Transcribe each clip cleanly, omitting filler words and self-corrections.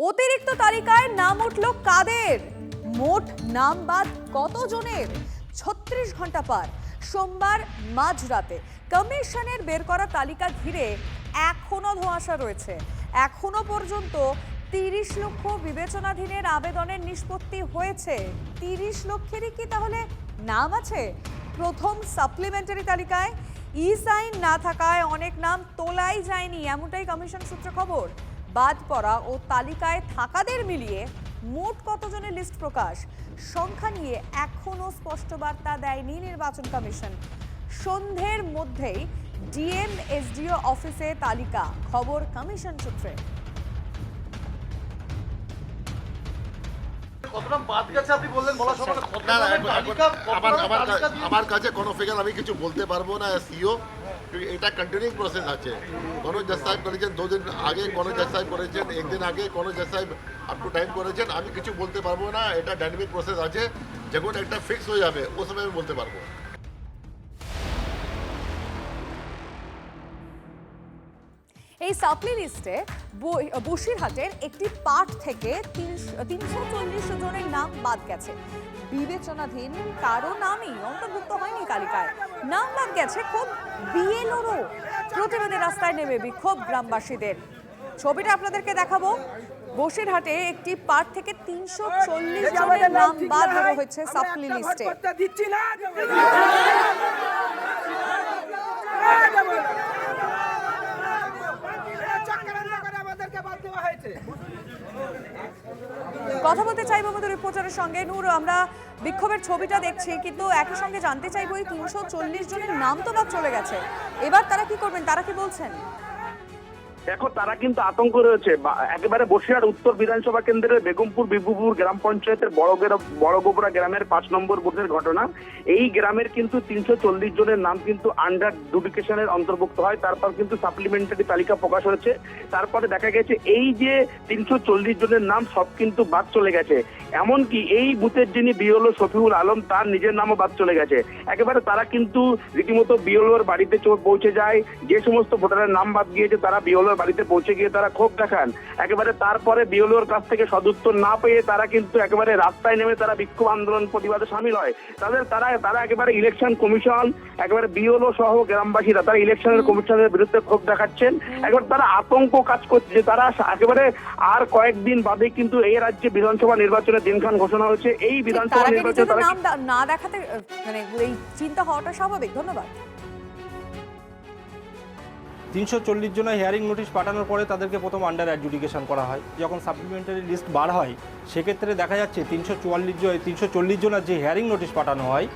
অতিরিক্ত তালিকায় নাম উঠল কাদের? মোট নাম বাদ কতজনের? ৩৬ ঘন্টা পার। সোমবার মাঝরাতে কমিশনের বের করা তালিকা ঘিরে এখনো ধোঁয়াশা রয়েছে। এখনো পর্যন্ত ৩০ লক্ষ বিবেচনাধীনের আবেদনের নিষ্পত্তি হয়েছে। ৩০ লক্ষেরই কি তাহলে নাম আছে প্রথম সাপ্লিমেন্টারি তালিকায়? ই সাইন না থাকায় অনেক নাম তোলাই যায়নি, এমনটাই কমিশন সূত্রে খবর। বাদ পড়া ও তালিকায় থাকাদের মিলিয়ে মোট কতজনের লিস্ট প্রকাশ সংখ্যা নিয়ে এখনো স্পষ্ট বার্তা দেয়নি নির্বাচন কমিশন। সন্ধ্যের মধ্যেই ডিএম এসডিও অফিসে তালিকা, খবর কমিশন সূত্রে। আমার কাছে কোনো ফিগার আমি কিছু বলতে পারবো না সিও, এটা কন্টিনিউইং প্রসেস আছে। কোনো জাজ সাহেব করেছেন 2 দিন আগে, কোনো জাজ সাহেব করেছেন 1 দিন আগে, কোনো জাজ সাহেব আপ টু টাইম করেছেন। আমি কিছু বলতে পারবো না, এটা ডাইনামিক প্রসেস আছে। যখন একটা ফিক্স হয়ে যাবে ও সময় আমি বলতে পারবো। এই সাপ্লি লিস্টে বসিরহাটের একটি পাঠ থেকে ৩৪০ জনের নাম বাদ গেছে। বিবেচনাধীন কারো নামই অন্তর্ভুক্ত হয়নি তালিকায়। নাম বাদ গেছে খুব বিএলওরও। প্রতিবাদে রাস্তায় নেমে বিক্ষোভ গ্রামবাসীদের। ছবিটা আপনাদেরকে দেখাবো। বসিরহাটে একটি পাঠ থেকে ৩৪০ জনের নাম বাদ দেওয়া হয়েছে সাপ্লি লিস্টে। কথা বলতে চাইবো আমাদের রিপোর্টারের সঙ্গে। নূর, আমরা বিক্ষোভের ছবিটা দেখছি, কিন্তু একই সঙ্গে জানতে চাইবো এই ৩৪০ জনের নাম তো বাদ চলে গেছে, এবার তারা কি করবেন, তারা কি বলছেন? দেখো, তারা কিন্তু আতঙ্ক রয়েছে। একেবারে বসিরহাট উত্তর বিধানসভা কেন্দ্রের বেগমপুর বিভুপুর গ্রাম পঞ্চায়েতের বড়গোবরা গ্রামের 5 নম্বর বুথের ঘটনা। এই গ্রামের কিন্তু ৩৪০ জনের নাম কিন্তু আন্ডার ডুপ্লিকেশনের অন্তর্ভুক্ত হয়। তারপর কিন্তু সাপ্লিমেন্টারি তালিকা প্রকাশ হয়েছে। তারপরে দেখা গেছে এই যে ৩৪০ জনের নাম সব কিন্তু বাদ চলে গেছে। এমনকি এই বুথের যিনি বিএলও শফিউল আলম, তার নিজের নামও বাদ চলে গেছে। একেবারে তারা কিন্তু রীতিমতো বিএলওর বাড়িতে পৌঁছে যায়। যে সমস্ত ভোটারের নাম বাদ গিয়েছে তারা বিএলওর বাড়িতে পৌঁছে গিয়ে তারা ক্ষোভ দেখান। একেবারে তারপরে বিএলওর কাছ থেকে সদুত্তর না পেয়ে তারা কিন্তু একেবারে রাস্তায় নেমে তারা বিক্ষোভ আন্দোলন প্রতিবাদে সামিল হয়। তারা একেবারে ইলেকশন কমিশন, একেবারে বিএলও সহ গ্রামবাসীরা তারা ইলেকশনের কমিশনের বিরুদ্ধে ক্ষোভ দেখাচ্ছেন। একবার তারা আতঙ্ক কাজ করছে যে তারা একেবারে আর কয়েকদিন বাদে কিন্তু এই রাজ্যে বিধানসভা নির্বাচনের দিনক্ষণ ঘোষণা হয়েছে। এই বিধানসভা নির্বাচনে তারা নাম না দেখাতে মানে এই চিন্তা হওয়াটা স্বাভাবিক। ধন্যবাদ। ৩৪০ জনের হিয়ারিং নোটিশ পাঠানোর পরে তাদেরকে প্রথম আন্ডার অ্যাডজুডিকেশন করা হয়। যখন সাপ্লিমেন্টারি লিস্ট বার হয় সেক্ষেত্রে দেখা যাচ্ছে ৩৪০ জনের যে হিয়ারিং নোটিশ পাঠানো হয়,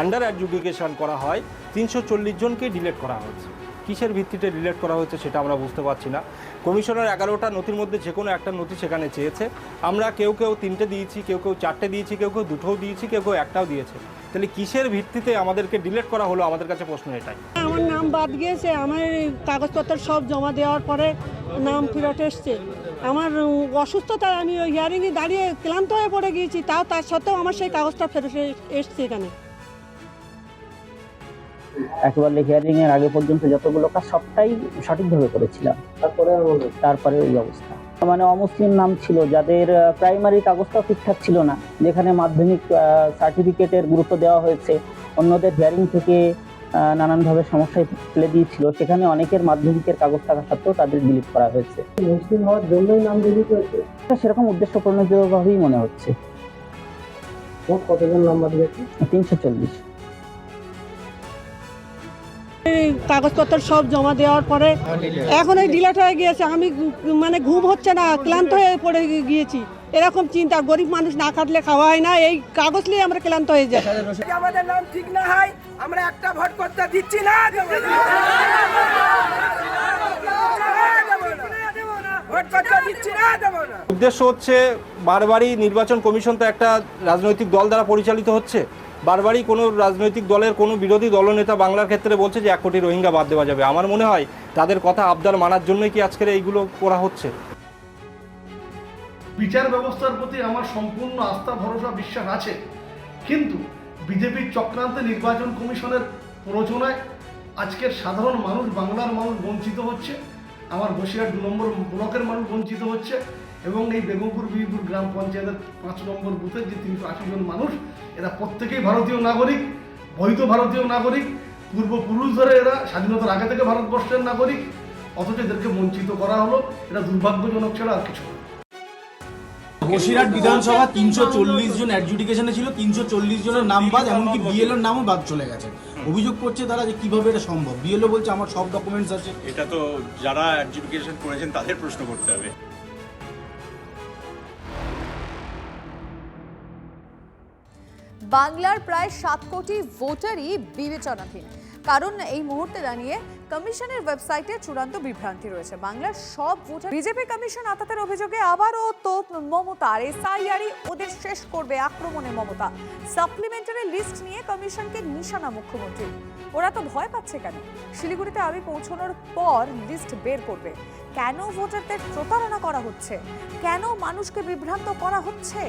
আন্ডার অ্যাডজুডিকেশন করা হয়, ৩৪০ জনকেই ডিলেট করা হয়েছে। কিসের ভিত্তিতে ডিলেট করা হয়েছে সেটা আমরা বুঝতে পারছি না। কমিশনার 11টা নথির মধ্যে যে কোনো একটা নথি সেখানে চেয়েছে। আমরা কেউ 3টে দিয়েছি, কেউ 4টে দিয়েছি, কেউ 2টোও দিয়েছি, কেউ 1টাও দিয়েছে। তাহলে কিসের ভিত্তিতে আমাদেরকে ডিলেট করা হলো, আমাদের কাছে প্রশ্ন এটাই। আমার নাম বাদ গিয়েছে, আমার কাগজপত্র সব জমা দেওয়ার পরে নাম ফেরত এসছে। আমার অসুস্থতায় আমি ওই হিয়ারিংয়ে দাঁড়িয়ে ক্লান্ত হয়ে পড়ে গিয়েছি, তার সত্ত্বেও আমার সেই কাগজটা ফেরত এসছে এখানে। একেবারে হিয়ারিং এর আগে পর্যন্ত যতগুলো কাজ সবটাই সঠিকভাবে করেছিলাম, তারপরে এই অবস্থা। মানে অমুসলিম নাম ছিল যাদের প্রাইমারি কাগজটাও ঠিকঠাক ছিল না, যেখানে মাধ্যমিক সার্টিফিকেটের গুরুত্ব দেওয়া হয়েছে, অন্যদের হিয়ারিং থেকে নানানভাবে সমস্যায় ফেলে দিয়েছিল, সেখানে অনেকের মাধ্যমিকের কাগজ থাকা সত্ত্বেও তাদের ডিলিট করা হয়েছে। মুসলিম হওয়ার জন্যই নাম ডিলিট হয়েছে, সেরকম উদ্দেশ্য প্রণোদিতভাবেই মনে হচ্ছে। কতজন নাম্বার দিয়েছে? ৩৪০। কাগজপত্র সব জমা দেওয়ার পরে এখন এই ডিলেট হয়ে গিয়েছে। আমি মানে ঘুম হচ্ছে না, ক্লান্ত হয়ে পড়ে গিয়েছি। এরকম চিন্তা, গরিব মানুষ না খাটলে খাওয়া হয় না, এই কাগজ নিয়ে আমরা ক্লান্ত হয়ে যাই। আমাদের নাম ঠিক না হয় আমরা একটা ভোট করতে দিচ্ছি না। উদ্দেশ্য হচ্ছে বারবারই নির্বাচন কমিশন তো একটা রাজনৈতিক দল দ্বারা পরিচালিত হচ্ছে। বারবারই কোনো রাজনৈতিক দলের কোনো বিরোধী দলনেতা বাংলার ক্ষেত্রে বলছে যে 1 কোটি রোহিঙ্গা বাদ দেওয়া যাবে। আমার মনে হয় তাদের কথা আবদার মানার জন্যই কি আজকের এইগুলো করা হচ্ছে। বিচার ব্যবস্থার প্রতি আমার সম্পূর্ণ আস্থা, ভরসা, বিশ্বাস আছে, কিন্তু বিজেপির চক্রান্তে নির্বাচন কমিশনের প্ররোচনায় আজকের সাধারণ মানুষ, বাংলার মানুষ বঞ্চিত হচ্ছে। আমার বসিরহাট 2 নম্বর ব্লকের মানুষ বঞ্চিত হচ্ছে। এবং এই বেগমপুর বিবিপুর গ্রাম পঞ্চায়েতের 5 নম্বর বুথের যে 380 জন মানুষ, এরা প্রত্যেকেই ভারতীয় নাগরিক, বৈধ ভারতীয় নাগরিক, পূর্বপুরুষ ধরে এরা স্বাধীনতার আগে থেকে ভারতবর্ষের নাগরিক, অথচ এদেরকে বঞ্চিত করা হলো। এটা দুর্ভাগ্যজনক ছাড়া আর কিছু না। বসিরহাট বিধানসভা 340 জন অ্যাডজুডিকেশনে ছিল, 340 জনের নাম বাদ, এমনকি বিএলওর নামও বাদ চলে গেছে। অভিযোগ করছে তারা যে কিভাবে এটা সম্ভব। বিএলও বলছে আমার সব ডকুমেন্টস আছে। এটা তো যারা অ্যাডজুডিকেশন করেছেন তাদের প্রশ্ন করতে হবে। বাংলার প্রায় 7 কোটি ভোটারই বিবেচনাধীন, কারণ এই মুহূর্তে দাঁড়িয়ে কমিশনের ওয়েবসাইটে চূড়ান্ত বিভ্রান্তি রয়েছে। বাংলার সব ভোটার বিজেপি কমিশন আতাতের অভিযোগে আবারও তোপ মমতার। এসআইআরই ওদের শেষ করবে আক্রমণে মমতা। সাপ্লিমেন্টারি লিস্ট নিয়ে কমিশনকে নিশানা মুখ্যমন্ত্রী। ওরা তো ভয় পাচ্ছে কেন? শিলিগুড়িতে আমি পৌঁছানোর পর লিস্ট বের করবে। কেন ভোটারদের প্রতারণা করা হচ্ছে? কেন মানুষকে বিভ্রান্ত করা হচ্ছে?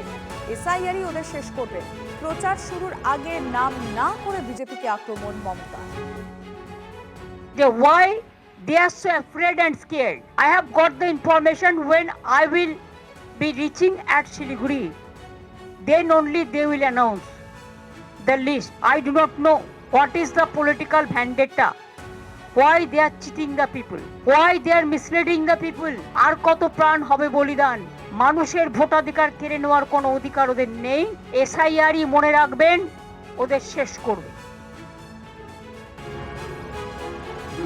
এসআইআরই ওদের শেষ করবে। প্রচার শুরুর আগে নাম না করে বিজেপিকে আক্রমণ Mamata. Why they are so afraid and scared? I have got the information when I will be reaching at Siliguri. Then only they will announce the list. I do not know what is the political vendetta. Why they are cheating the people? Why they are misleading the people? আর কত প্রাণ হবে বলিদান? মানুষের ভোটাধিকার কেড়ে নেওয়ার কোনো অধিকার ওদের নেই। এসআইআরই মনে রাখবেন ওদের শেষ করবে।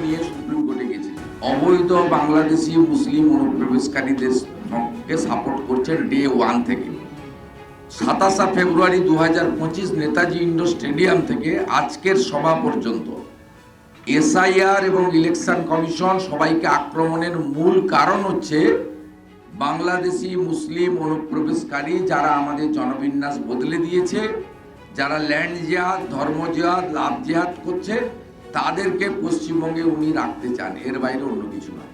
নিয়ে সুপ্রিম কোর্টে গেছে। অবৈধ বাংলাদেশি মুসলিম অনুপ্রবেশকারীদেরকে সাপোর্ট করছে ডে 1 থেকে। 27 ফেব্রুয়ারি 2025 নেতাজি ইন্ডোর স্টেডিয়াম থেকে আজকের সভা পর্যন্ত এসআইআর এবং ইলেকশন কমিশন সবাইকে আক্রমণের মূল কারণ হচ্ছে বাংলাদেশি মুসলিম অনুপ্রবেশকারী যারা আমাদের জনবিন্যাস বদলে দিয়েছে, যারা ল্যান্ড জিহাদ, ধর্ম জিহাদ, লাভ জিহাদ করছে, তাদেরকে পশ্চিমবঙ্গে উনি রাখতে চান। এর বাইরে অন্য কিছু নয়।